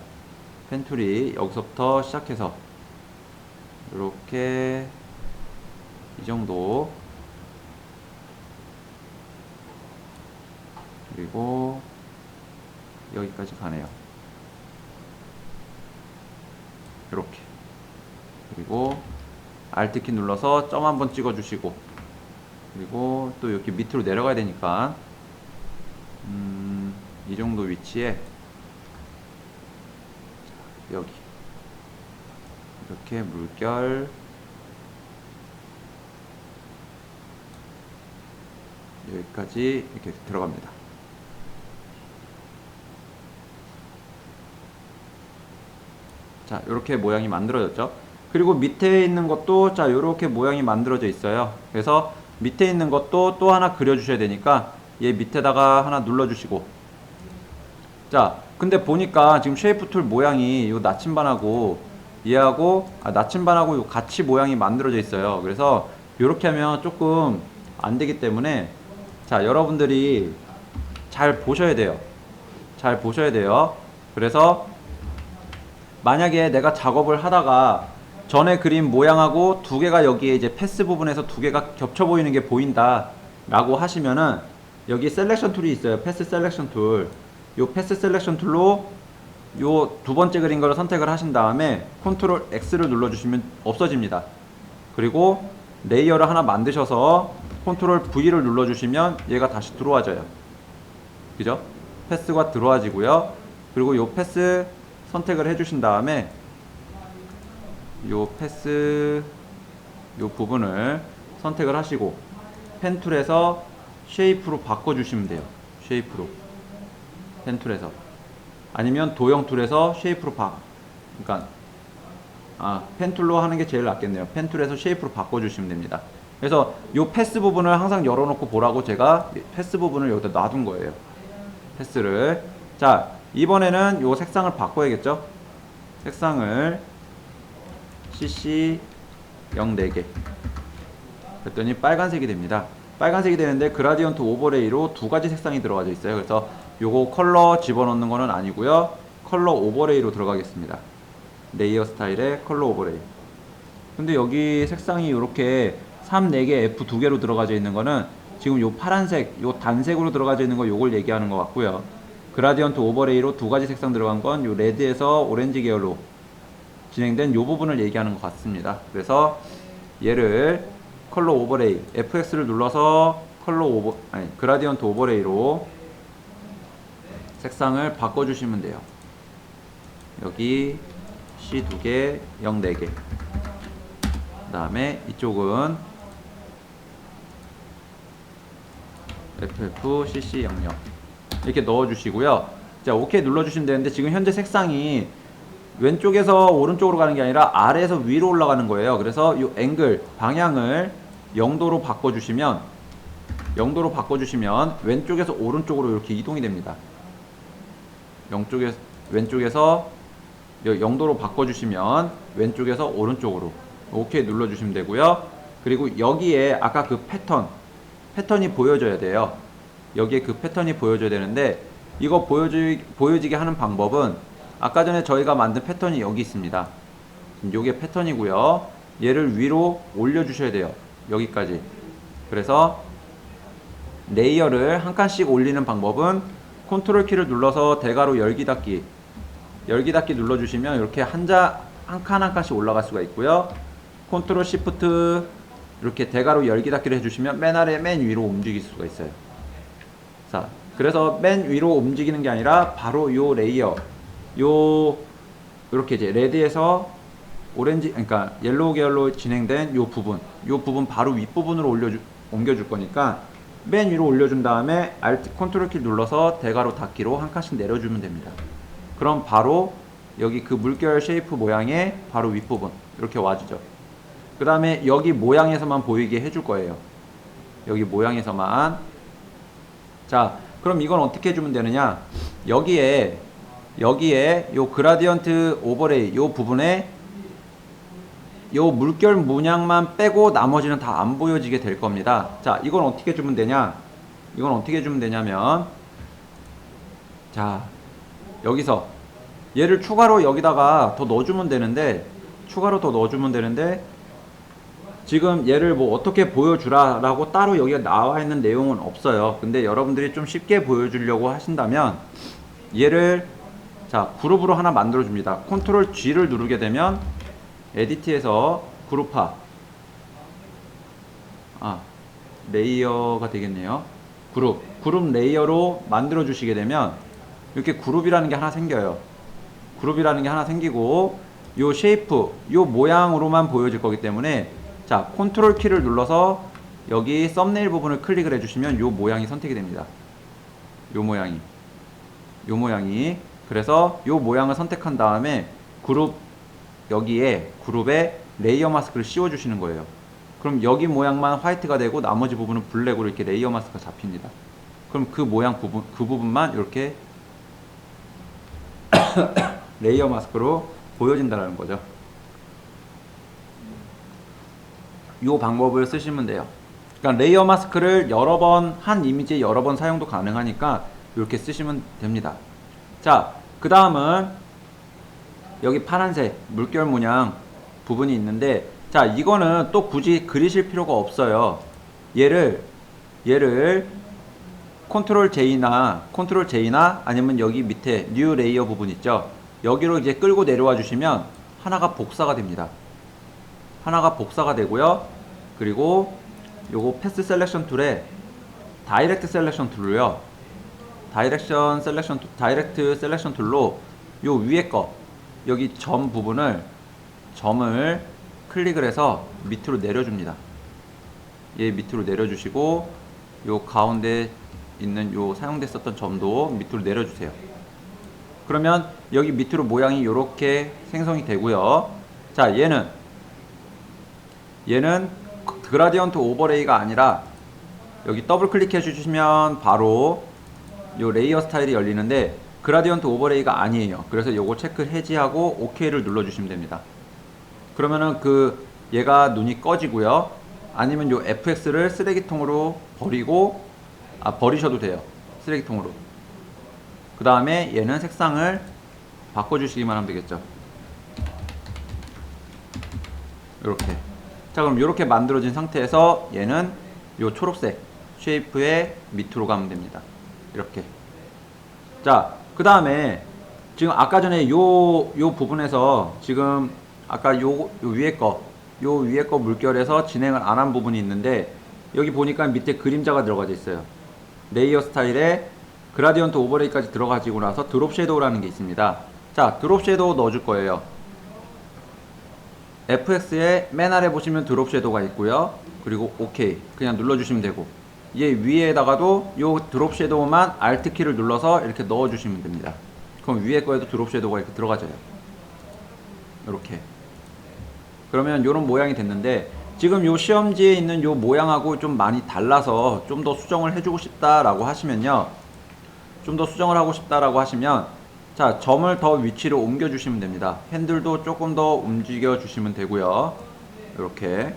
펜 툴이 여기서부터 시작해서 이렇게 이 정도, 그리고 여기까지 가네요. 이렇게. 그리고 Alt키 눌러서 점 한번 찍어 주시고, 그리고 또 이렇게 밑으로 내려가야 되니까 이 정도 위치에 여기 이렇게 물결 여기까지 이렇게 들어갑니다. 자, 이렇게 모양이 만들어졌죠. 그리고 밑에 있는 것도 자, 이렇게 모양이 만들어져 있어요. 그래서 밑에 있는 것도 또 하나 그려 주셔야 되니까 얘 밑에다가 하나 눌러 주시고, 자, 근데 보니까 지금 쉐이프 툴 모양이 요 나침반하고 얘하고 나침반하고 요 같이 모양이 만들어져 있어요. 그래서 이렇게 하면 조금 안 되기 때문에 자, 여러분들이 잘 보셔야 돼요. 잘 보셔야 돼요. 그래서 만약에 내가 작업을 하다가 전에 그린 모양하고 두 개가 여기에 이제 패스 부분에서 두 개가 겹쳐 보이는 게 보인다 라고 하시면은 여기 셀렉션 툴이 있어요. 패스 셀렉션 툴. 요 패스 셀렉션 툴로 요 두 번째 그린 거를 선택을 하신 다음에 컨트롤 X를 눌러주시면 없어집니다. 그리고 레이어를 하나 만드셔서 컨트롤 V를 눌러주시면 얘가 다시 들어와져요. 그죠? 패스가 들어와지고요. 그리고 요 패스 선택을 해주신 다음에 요 패스 요 부분을 선택을 하시고 펜 툴에서 쉐이프로 바꿔주시면 돼요. 쉐이프로 펜 툴에서 아니면 도형 툴에서 쉐이프로 그러니까 펜 툴로 하는 게 제일 낫겠네요. 펜 툴에서 쉐이프로 바꿔주시면 됩니다. 그래서 요 패스 부분을 항상 열어놓고 보라고 제가 패스 부분을 여기다 놔둔 거예요. 패스를. 자, 이번에는 요 색상을 바꿔야겠죠? 색상을 CC 04개 그랬더니 빨간색이 됩니다. 빨간색이 되는데 그라디언트 오버레이로 두 가지 색상이 들어가져 있어요. 그래서 요거 컬러 집어넣는 거는 아니고요. 컬러 오버레이로 들어가겠습니다. 레이어 스타일의 컬러 오버레이. 근데 여기 색상이 이렇게 3, 4개, F 2개로 들어가져 있는 거는 지금 요 파란색, 요 단색으로 들어가져 있는 거 요걸 얘기하는 것 같고요. 그라디언트 오버레이로 두 가지 색상 들어간 건 요 레드에서 오렌지 계열로 진행된 요 부분을 얘기하는 것 같습니다. 그래서 얘를 컬러 오버레이 FX를 눌러서 그라디언트 오버레이로 색상을 바꿔주시면 돼요. 여기 C 2개, 0 4개. 그 다음에 이쪽은 FF CC 00 이렇게 넣어주시고요. 자, OK 눌러주시면 되는데 지금 현재 색상이 왼쪽에서 오른쪽으로 가는 게 아니라 아래에서 위로 올라가는 거예요. 그래서 이 앵글 방향을 0도로 바꿔주시면 왼쪽에서 오른쪽으로 이렇게 이동이 됩니다. 왼쪽에서 0도로 바꿔주시면 왼쪽에서 오른쪽으로 OK 눌러주시면 되고요. 그리고 여기에 아까 그 패턴이 보여져야 돼요. 여기에 그 패턴이 보여져야 되는데 이거 보여지게 하는 방법은 아까 전에 저희가 만든 패턴이 여기 있습니다. 요게 패턴이고요. 얘를 위로 올려주셔야 돼요. 여기까지. 그래서 레이어를 한 칸씩 올리는 방법은 컨트롤 키를 눌러서 대괄호 열기 닫기 눌러주시면 이렇게 한 칸 한 칸씩 올라갈 수가 있고요. 컨트롤 시프트 이렇게 대괄호 열기 닫기를 해주시면 맨 아래 맨 위로 움직일 수가 있어요. 자, 그래서 맨 위로 움직이는 게 아니라 바로 요 레이어 이렇게 이제 레드에서 오렌지 그러니까 옐로우 계열로 진행된 요 부분 바로 윗부분으로 옮겨줄 거니까 맨 위로 올려준 다음에 Alt 컨트롤 키 눌러서 대괄호 닫기로 한 칸씩 내려주면 됩니다. 그럼 바로 여기 그 물결 쉐이프 모양의 바로 윗부분 이렇게 와주죠. 그 다음에 여기 모양에서만 보이게 해줄 거예요. 여기 모양에서만. 자, 그럼 이건 어떻게 해주면 되느냐? 여기에 요 그라디언트 오버레이 요 부분에 요 물결 문양만 빼고 나머지는 다 안 보여지게 될 겁니다. 자, 이건 어떻게 해주면 되냐면 자, 여기서 얘를 추가로 여기다가 더 넣어주면 되는데 지금 얘를 뭐 어떻게 보여주라 라고 따로 여기가 나와 있는 내용은 없어요. 근데 여러분들이 좀 쉽게 보여주려고 하신다면 얘를 자, 그룹으로 하나 만들어 줍니다. 컨트롤 G를 누르게 되면 에디트에서 그룹화 레이어가 되겠네요. 그룹 레이어로 만들어 주시게 되면 이렇게 그룹이라는 게 하나 생겨요. 그룹이라는 게 하나 생기고 요 쉐이프 요 모양으로만 보여질 거기 때문에 자, 컨트롤 키를 눌러서 여기 썸네일 부분을 클릭을 해주시면 요 모양이 선택이 됩니다. 요 모양이 그래서 요 모양을 선택한 다음에 여기에 그룹에 레이어 마스크를 씌워 주시는 거예요. 그럼 여기 모양만 화이트가 되고 나머지 부분은 블랙으로 이렇게 레이어 마스크가 잡힙니다. 그럼 그 모양 그 부분만 이렇게 레이어 마스크로 보여진다는 거죠. 이 방법을 쓰시면 돼요. 그러니까 레이어 마스크를 한 이미지에 여러 번 사용도 가능하니까 이렇게 쓰시면 됩니다. 자, 그 다음은 여기 파란색 물결 문양 부분이 있는데 자, 이거는 또 굳이 그리실 필요가 없어요. 얘를 컨트롤 J나 아니면 여기 밑에 뉴 레이어 부분 있죠. 여기로 이제 끌고 내려와 주시면 하나가 복사가 됩니다. 하나가 복사가 되고요. 그리고 요거 패스 셀렉션 툴에 다이렉트 셀렉션 툴로요. 다이렉트 셀렉션 툴로 요 위에 거 여기 점을 클릭을 해서 밑으로 내려줍니다. 얘 밑으로 내려주시고 요 가운데 있는 요 사용됐었던 점도 밑으로 내려주세요. 그러면 여기 밑으로 모양이 이렇게 생성이 되고요. 자, 얘는 그라디언트 오버레이가 아니라 여기 더블 클릭해 주시면 바로 요 레이어 스타일이 열리는데 그라디언트 오버레이가 아니에요. 그래서 요거 체크 해지하고 OK를 눌러 주시면 됩니다. 그러면은 얘가 눈이 꺼지고요. 아니면 요 FX를 쓰레기통으로 버리셔도 돼요. 쓰레기통으로. 그 다음에 얘는 색상을 바꿔주시기만 하면 되겠죠. 이렇게. 자, 그럼 이렇게 만들어진 상태에서 얘는 요 초록색 쉐이프의 밑으로 가면 됩니다. 이렇게. 자, 그 다음에 지금 아까 전에 요 부분에서 지금 아까 요 위에 거 물결에서 진행을 안 한 부분이 있는데 여기 보니까 밑에 그림자가 들어가져 있어요. 레이어 스타일에 그라디언트 오버레이까지 들어가지고 나서 드롭 섀도우라는 게 있습니다. 자, 드롭 섀도우 넣어줄 거예요. FX에 맨 아래 보시면 드롭 섀도우가 있고요. 그리고 OK 그냥 눌러주시면 되고 얘 위에다가도 요 드롭 섀도우만 Alt 키를 눌러서 이렇게 넣어주시면 됩니다. 그럼 위에 거에도 드롭 섀도우가 이렇게 들어가져요. 이렇게. 그러면 요런 모양이 됐는데 지금 요 시험지에 있는 요 모양하고 좀 많이 달라서 좀 더 수정을 해주고 싶다라고 하시면요. 좀 더 수정을 하고 싶다라고 하시면 자, 점을 더 위치로 옮겨 주시면 됩니다. 핸들도 조금 더 움직여 주시면 되고요. 이렇게.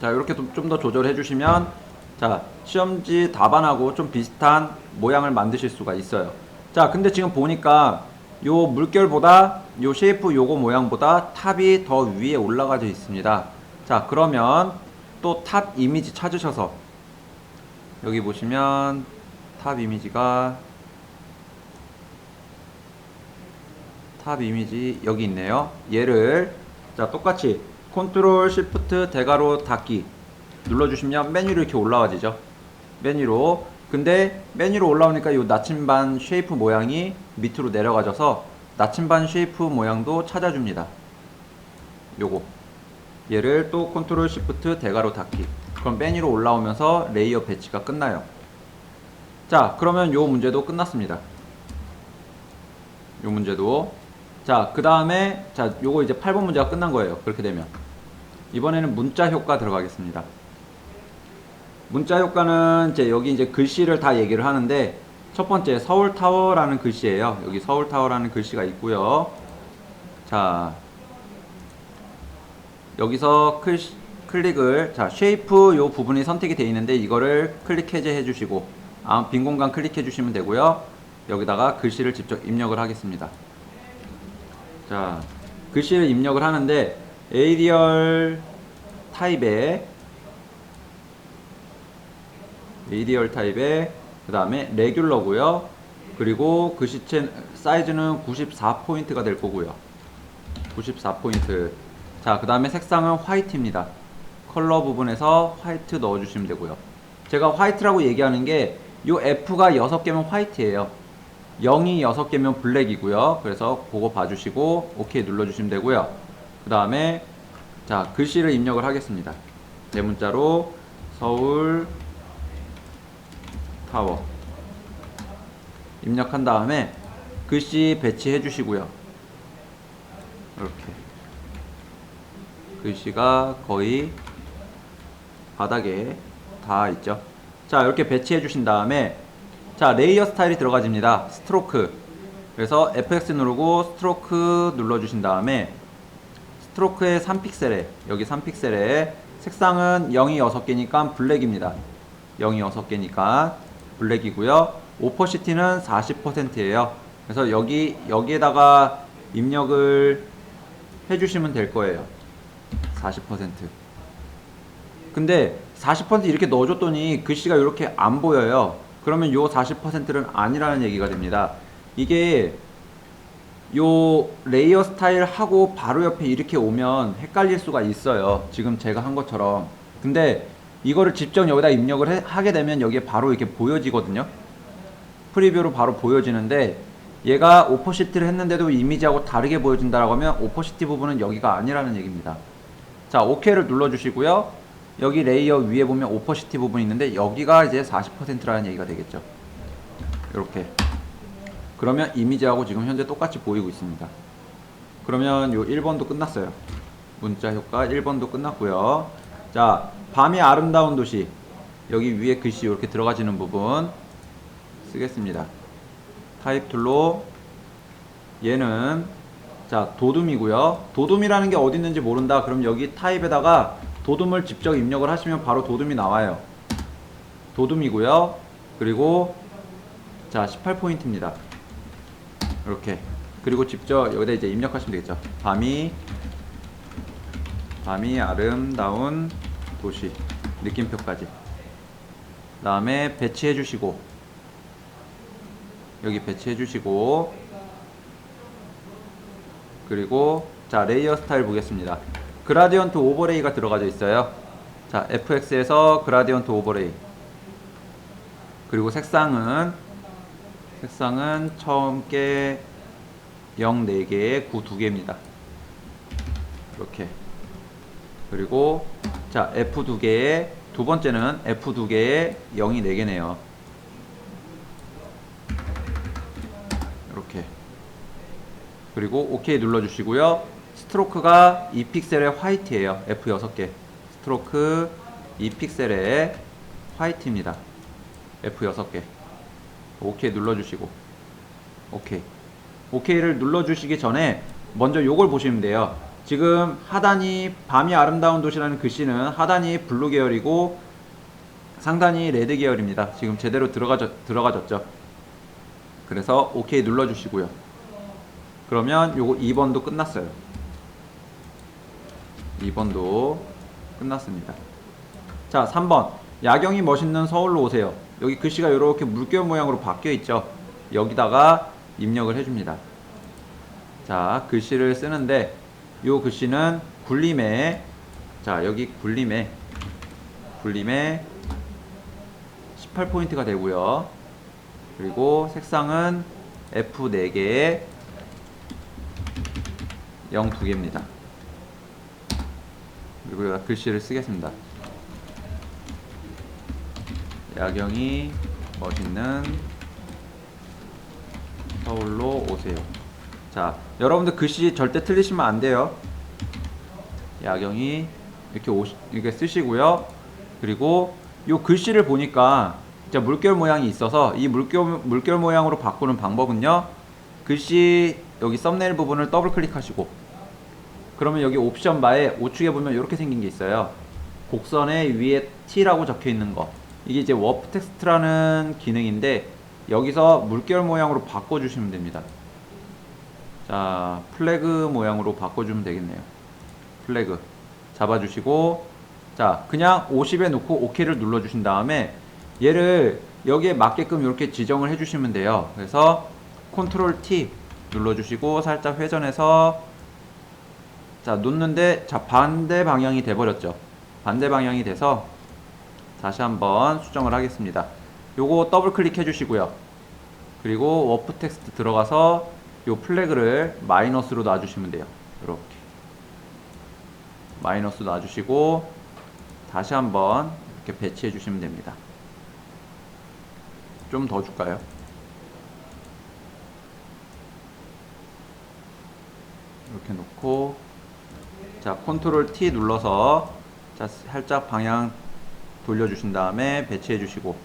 자, 이렇게 좀 더 조절해 주시면 자, 시험지 답안하고 좀 비슷한 모양을 만드실 수가 있어요. 자, 근데 지금 보니까 요 물결보다 요 쉐이프 요거 모양보다 탑이 더 위에 올라가져 있습니다. 자, 그러면 또 탑 이미지 찾으셔서 여기 보시면 탑 이미지 여기 있네요. 얘를 자, 똑같이 컨트롤 시프트 대괄호 닫기 눌러주시면 메뉴로 이렇게 올라와지죠. 메뉴로. 근데 메뉴로 올라오니까 이 나침반 쉐이프 모양이 밑으로 내려가져서 나침반 쉐이프 모양도 찾아줍니다. 요거. 얘를 또 컨트롤 시프트 대괄호 닫기. 그럼 메뉴로 올라오면서 레이어 배치가 끝나요. 자, 그러면 요 문제도 끝났습니다. 요 문제도. 자, 그 다음에 자, 요거 이제 8번 문제가 끝난 거예요. 그렇게 되면 이번에는 문자 효과 들어가겠습니다. 문자 효과는 여기 이제 글씨를 다 얘기를 하는데 첫 번째 서울타워라는 글씨예요. 여기 서울타워라는 글씨가 있고요. 자, 여기서 클릭을 자, 쉐이프 요 부분이 선택이 되어 있는데 이거를 클릭 해제해 주시고 빈 공간 클릭해 주시면 되고요. 여기다가 글씨를 직접 입력을 하겠습니다. 자, 글씨를 입력을 하는데 에이리얼 타입에 그 다음에 레귤러고요. 그리고 글씨체 사이즈는 94포인트가 될 거고요. 94포인트. 자, 그 다음에 색상은 화이트입니다. 컬러 부분에서 화이트 넣어주시면 되고요. 제가 화이트라고 얘기하는 게 요 F가 6개면 화이트예요. 0이 6개면 블랙이고요. 그래서 그거 봐주시고 OK 눌러주시면 되고요. 그 다음에 자, 글씨를 입력을 하겠습니다. 대문자로 서울 타워 입력한 다음에 글씨 배치해 주시고요. 이렇게 글씨가 거의 바닥에 다 있죠. 자, 이렇게 배치해 주신 다음에 자, 레이어 스타일이 들어가집니다. 스트로크. 그래서 FX 누르고 스트로크 눌러 주신 다음에 스트로크의 3픽셀에 여기 3픽셀에 색상은 0이 6개니까 블랙입니다. 0이 6개니까 블랙이고요. 오퍼시티는 40%예요. 그래서 여기에다가 입력을 해주시면 될 거예요. 40%. 근데 40% 이렇게 넣어줬더니 글씨가 이렇게 안 보여요. 그러면 요 40%는 아니라는 얘기가 됩니다. 이게 요 레이어 스타일 하고 바로 옆에 이렇게 오면 헷갈릴 수가 있어요. 지금 제가 한 것처럼. 근데 이거를 직접 여기다 입력을 하게 되면 여기에 바로 이렇게 보여지거든요. 프리뷰로 바로 보여지는데 얘가 오퍼시티를 했는데도 이미지하고 다르게 보여진다라고 하면 오퍼시티 부분은 여기가 아니라는 얘기입니다. 자, OK를 눌러주시고요. 여기 레이어 위에 보면 오퍼시티 부분이 있는데 여기가 이제 40%라는 얘기가 되겠죠. 이렇게. 그러면 이미지하고 지금 현재 똑같이 보이고 있습니다. 그러면 요 1번도 끝났어요. 문자 효과 1번도 끝났고요. 자, 밤이 아름다운 도시. 여기 위에 글씨 이렇게 들어가지는 부분 쓰겠습니다. 타입 툴로 얘는 자 도둠이고요. 도둠이라는 게 어디 있는지 모른다. 그럼 여기 타입에다가 도둠을 직접 입력을 하시면 바로 도둠이 나와요. 도둠이고요. 그리고 자 18포인트입니다. 이렇게. 그리고 직접 여기다 이제 입력하시면 되겠죠. 밤이 아름다운 도시 느낌표까지. 그 다음에 배치해 주시고 여기 배치해 주시고 그리고 자 레이어 스타일 보겠습니다. 그라디언트 오버레이가 들어가져 있어요. 자 FX에서 그라디언트 오버레이. 그리고 색상은 처음 게 0 4개에 9 2개입니다. 이렇게. 그리고 자 F 2개에 두 번째는 F 2개에 0이 4개네요. 이렇게. 그리고 OK 눌러주시고요. 스트로크가 2픽셀의 화이트예요. F 6개. 스트로크 2픽셀의 화이트입니다. F 6개. OK 눌러주시고 OK. OK를 눌러주시기 전에 먼저 요걸 보시면 돼요. 지금 하단이 밤이 아름다운 도시라는 글씨는 하단이 블루 계열이고 상단이 레드 계열입니다. 지금 제대로 들어가졌죠. 그래서 OK 눌러주시고요. 그러면 요거 2번도 끝났어요. 2번도 끝났습니다. 자 3번 야경이 멋있는 서울로 오세요. 여기 글씨가 이렇게 물결 모양으로 바뀌어 있죠. 여기다가 입력을 해줍니다. 자 글씨를 쓰는데 요 글씨는 굴림에 자 여기 굴림에 18포인트가 되고요. 그리고 색상은 F 4개에 0 2개입니다. 그리고 여기다 글씨를 쓰겠습니다. 야경이 멋있는 서울로 오세요. 자, 여러분들 글씨 절대 틀리시면 안 돼요. 야경이 이렇게 쓰시고요. 그리고 요 글씨를 보니까 진짜 물결 모양이 있어서 이 물결 모양으로 바꾸는 방법은요. 글씨 여기 썸네일 부분을 더블 클릭하시고 그러면 여기 옵션 바에 우측에 보면 이렇게 생긴 게 있어요. 곡선의 위에 T라고 적혀 있는 거. 이게 이제 워프 텍스트라는 기능인데 여기서 물결 모양으로 바꿔주시면 됩니다. 자, 플래그 모양으로 바꿔주면 되겠네요. 플래그 잡아주시고 자, 그냥 50에 놓고 OK를 눌러주신 다음에 얘를 여기에 맞게끔 이렇게 지정을 해주시면 돼요. 그래서 컨트롤 T 눌러주시고 살짝 회전해서 자, 놓는데 자, 반대 방향이 돼버렸죠. 반대 방향이 돼서 다시 한번 수정을 하겠습니다. 요거 더블 클릭해 주시고요. 그리고 워프 텍스트 들어가서 요 플래그를 마이너스로 놔주시면 돼요. 이렇게 마이너스 놔주시고 다시 한번 이렇게 배치해 주시면 됩니다. 좀 더 줄까요? 이렇게 놓고 자 컨트롤 T 눌러서 자 살짝 방향 돌려주신 다음에 배치해 주시고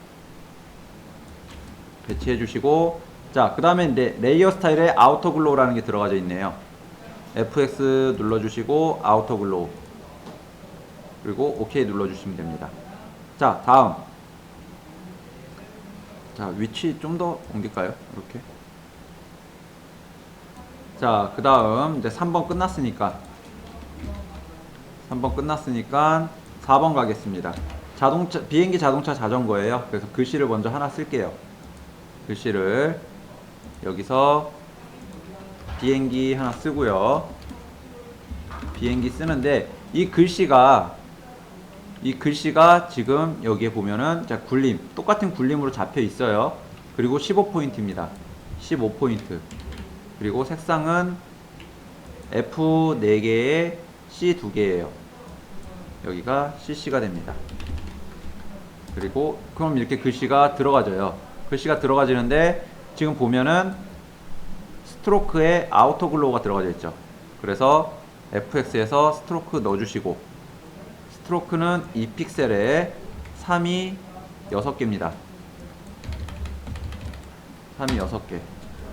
자 그 다음에 이제 레이어 스타일에 아우터 글로우라는 게 들어가져 있네요. FX 눌러주시고 아우터 글로우 그리고 OK 눌러주시면 됩니다. 자 다음 자 위치 좀 더 옮길까요? 이렇게 자 그 다음 이제 3번 끝났으니까 4번 가겠습니다. 비행기 자동차 자전거예요. 그래서 글씨를 먼저 하나 쓸게요. 글씨를 여기서 비행기 하나 쓰고요. 비행기 쓰는데 이 글씨가 지금 여기에 보면은 자 굴림 똑같은 굴림으로 잡혀 있어요. 그리고 15포인트입니다. 15포인트. 그리고 색상은 F 4개에 C 2개예요. 여기가 CC가 됩니다. 그리고 그럼 이렇게 글씨가 들어가져요. 글씨가 들어가지는데 지금 보면은 스트로크에 아우터 글로우가 들어가져 있죠. 그래서 FX에서 스트로크 넣어주시고, 스트로크는 2픽셀에 3이 6개입니다. 3이 6개.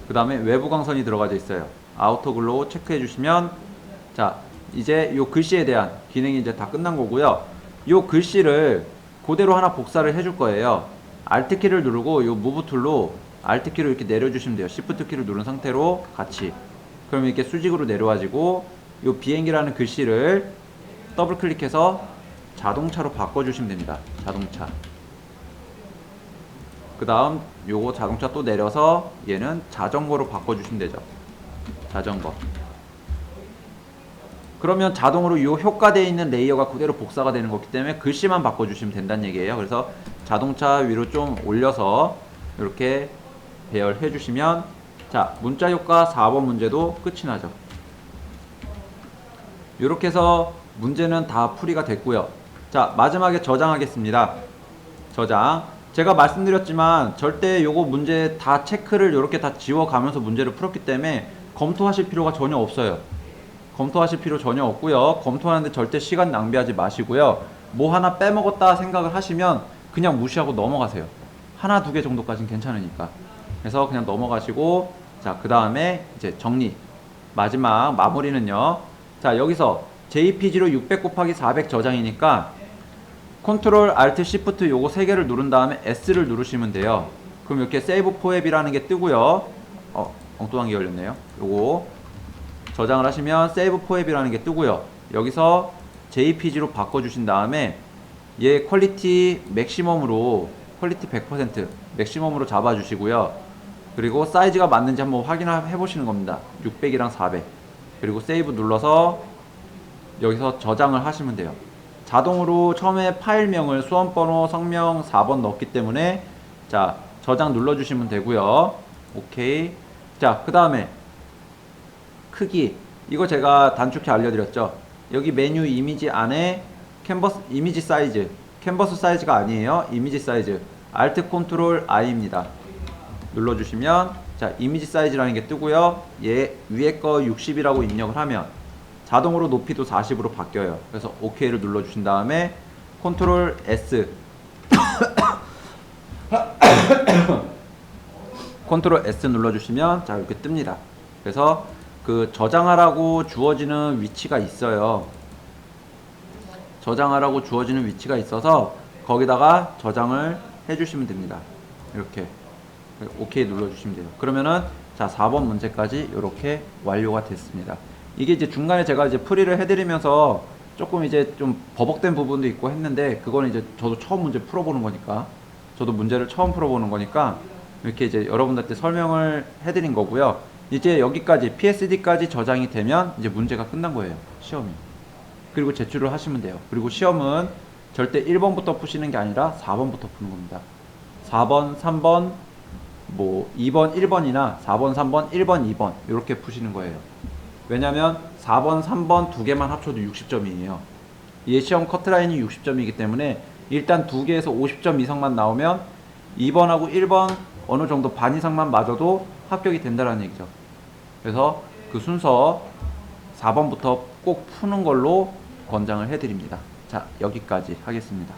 그 다음에 외부 광선이 들어가져 있어요. 아우터 글로우 체크해 주시면, 자 이제 요 글씨에 대한 기능이 이제 다 끝난 거고요. 요 글씨를 그대로 하나 복사를 해줄 거예요. Alt 키를 누르고 요 무브 툴로 Alt 키로 이렇게 내려주시면 돼요. Shift 키를 누른 상태로 같이. 그럼 이렇게 수직으로 내려와지고 요 비행기라는 글씨를 더블 클릭해서 자동차로 바꿔주시면 됩니다. 자동차. 그 다음 요거 자동차 또 내려서 얘는 자전거로 바꿔주시면 되죠. 자전거. 그러면 자동으로 요 효과되어 있는 레이어가 그대로 복사가 되는 거기 때문에 글씨만 바꿔주시면 된다는 얘기예요. 그래서 자동차 위로 좀 올려서 이렇게 배열해 주시면, 자 문자 효과 4번 문제도 끝이 나죠. 이렇게 해서 문제는 다 풀이가 됐고요. 자 마지막에 저장하겠습니다. 저장. 제가 말씀드렸지만 절대 요거 문제 다 체크를 이렇게 다 지워가면서 문제를 풀었기 때문에 검토하실 필요가 전혀 없어요. 검토하실 필요 전혀 없고요. 검토하는데 절대 시간 낭비하지 마시고요. 뭐 하나 빼먹었다 생각을 하시면 그냥 무시하고 넘어가세요. 하나 두 개 정도까지는 괜찮으니까. 그래서 그냥 넘어가시고, 자 그 다음에 이제 정리. 마지막 마무리는요. 자 여기서 JPG로 600 곱하기 400 저장이니까 컨트롤 Alt Shift 요거 3개를 누른 다음에 S를 누르시면 돼요. 그럼 이렇게 세이브 포앱이라는 게 뜨고요. 엉뚱한 게 열렸네요. 요거 저장을 하시면 세이브 포앱이라는 게 뜨고요. 여기서 JPG로 바꿔주신 다음에 얘 퀄리티 맥시멈으로, 퀄리티 100% 맥시멈으로 잡아주시고요. 그리고 사이즈가 맞는지 한번 확인해 보시는 겁니다. 600이랑 400. 그리고 세이브 눌러서 여기서 저장을 하시면 돼요. 자동으로 처음에 파일명을 수험번호, 성명 4번 넣었기 때문에 자 저장 눌러주시면 되고요. 오케이. 자 그 다음에 크기, 이거 제가 단축키 알려드렸죠. 여기 메뉴 이미지 안에 캔버스 이미지 사이즈, 캔버스 사이즈가 아니에요. 이미지 사이즈 Alt 컨트롤 I입니다. 눌러주시면 자 이미지 사이즈라는 게 뜨고요. 얘 위에 거 60이라고 입력을 하면 자동으로 높이도 40으로 바뀌어요. 그래서 OK를 눌러주신 다음에 컨트롤 S 컨트롤 S 눌러주시면 자 이렇게 뜹니다. 그래서 그 저장하라고 주어지는 위치가 있어요. 저장하라고 주어지는 위치가 있어서 거기다가 저장을 해주시면 됩니다. 이렇게 OK 눌러주시면 돼요. 그러면은 자 4번 문제까지 이렇게 완료가 됐습니다. 이게 이제 중간에 제가 이제 풀이를 해드리면서 조금 이제 좀 버벅된 부분도 있고 했는데, 그거는 이제 저도 처음 문제 풀어보는 거니까, 저도 문제를 처음 풀어보는 거니까 이렇게 이제 여러분들한테 설명을 해드린 거고요. 이제 여기까지 PSD까지 저장이 되면 이제 문제가 끝난 거예요. 시험이. 그리고 제출을 하시면 돼요. 그리고 시험은 절대 1번부터 푸시는 게 아니라 4번부터 푸는 겁니다. 4번, 3번, 뭐 2번, 1번이나 4번, 3번, 1번, 2번 이렇게 푸시는 거예요. 왜냐면 4번, 3번 두 개만 합쳐도 60점이에요. 이 시험 커트라인이 60점이기 때문에 일단 두 개에서 50점 이상만 나오면 2번하고 1번 어느 정도 반 이상만 맞아도 합격이 된다는 얘기죠. 그래서 그 순서 4번부터 꼭 푸는 걸로 권장을 해드립니다. 자, 여기까지 하겠습니다.